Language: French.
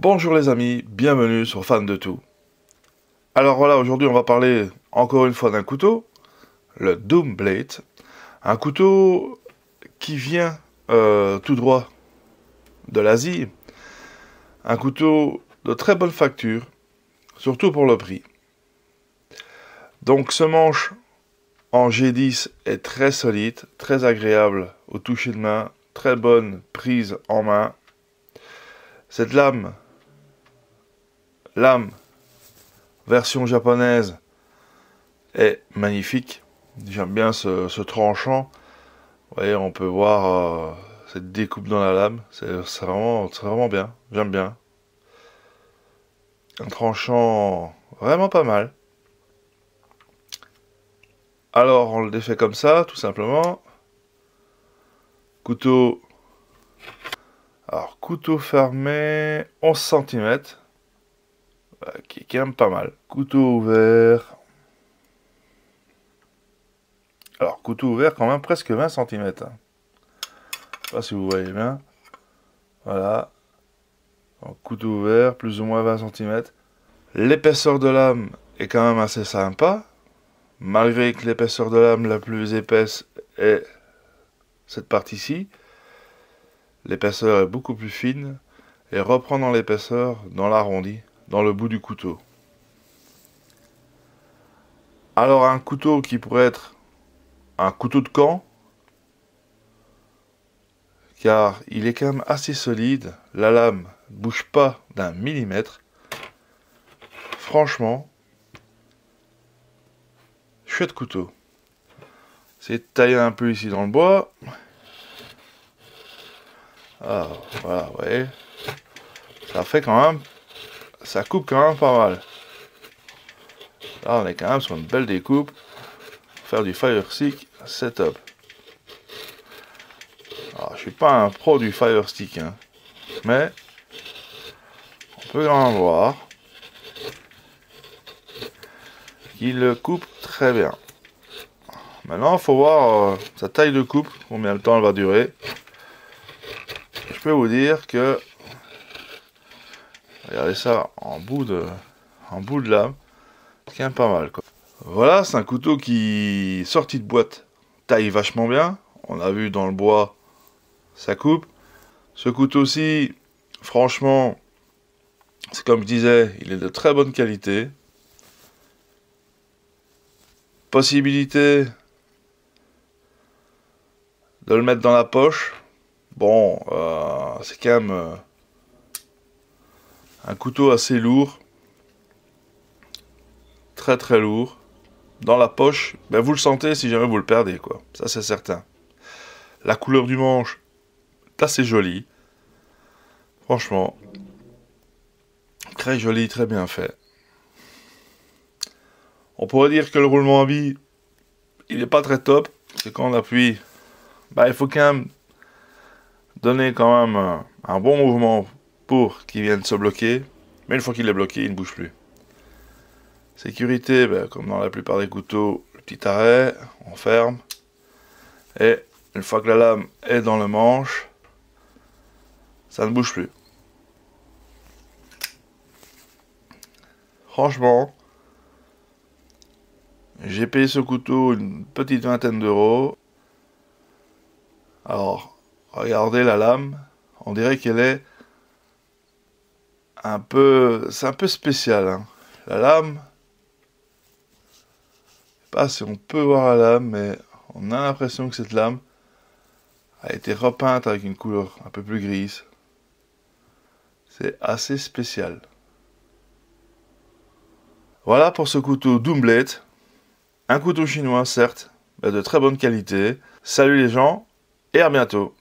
Bonjour les amis, bienvenue sur Fan de Tout. Alors voilà, aujourd'hui on va parler encore une fois d'un couteau, le Doom Blade. Un couteau qui vient tout droit de l'Asie. Un couteau de très bonne facture, surtout pour le prix. Donc ce manche en G10 est très solide, très agréable au toucher de main, très bonne prise en main. Cette lame version japonaise est magnifique. J'aime bien ce tranchant. Vous voyez, on peut voir cette découpe dans la lame. C'est vraiment bien. J'aime bien. Un tranchant vraiment pas mal. Alors, on le défait comme ça, tout simplement. Couteau. Alors, couteau fermé, 11 cm. Qui est quand même pas mal. Couteau ouvert. Alors, couteau ouvert quand même presque 20 cm. Je sais pas si vous voyez bien. Voilà. Donc, couteau ouvert, plus ou moins 20 cm. L'épaisseur de lame est quand même assez sympa. Malgré que l'épaisseur de lame la plus épaisse est cette partie-ci. L'épaisseur est beaucoup plus fine. Et reprenant l'épaisseur dans l'arrondi, dans le bout du couteau. Alors un couteau qui pourrait être un couteau de camp, car il est quand même assez solide, la lame ne bouge pas d'un millimètre. Franchement, chouette couteau. C'est de tailler un peu ici dans le bois. Ah, voilà, vous voyez. Ça fait quand même, ça coupe quand même pas mal. Là, on est quand même sur une belle découpe. Faire du fire stick, c'est top. Alors, je suis pas un pro du fire stick, hein, mais on peut en voir qu'il le coupe très bien. Maintenant, il faut voir sa taille de coupe, combien de temps elle va durer. Je peux vous dire que, regardez ça en bout de lame, c'est quand même pas mal, quoi. Voilà, c'est un couteau qui, sorti de boîte, taille vachement bien. On a vu dans le bois, ça coupe. Ce couteau-ci, franchement, c'est comme je disais, il est de très bonne qualité. Possibilité de le mettre dans la poche. Bon, c'est quand même un couteau assez lourd. Très très lourd. Dans la poche, ben vous le sentez si jamais vous le perdez, quoi. Ça, c'est certain. La couleur du manche est assez jolie. Franchement. Très joli, très bien fait. On pourrait dire que le roulement à billes, il n'est pas très top. C'est quand on appuie, ben, il faut quand même donner quand même un bon mouvement pour qu'il vienne se bloquer. Mais une fois qu'il est bloqué, il ne bouge plus. Sécurité, ben, comme dans la plupart des couteaux, le petit arrêt, on ferme. Et une fois que la lame est dans le manche, ça ne bouge plus. Franchement, j'ai payé ce couteau une petite vingtaine d'euros. Alors, regardez la lame, on dirait qu'elle est un peu... C'est un peu spécial, hein. La lame... Je sais pas si on peut voir la lame, mais on a l'impression que cette lame a été repeinte avec une couleur un peu plus grise. C'est assez spécial. Voilà pour ce couteau Doom Blade. Un couteau chinois, certes, mais de très bonne qualité. Salut les gens, et à bientôt.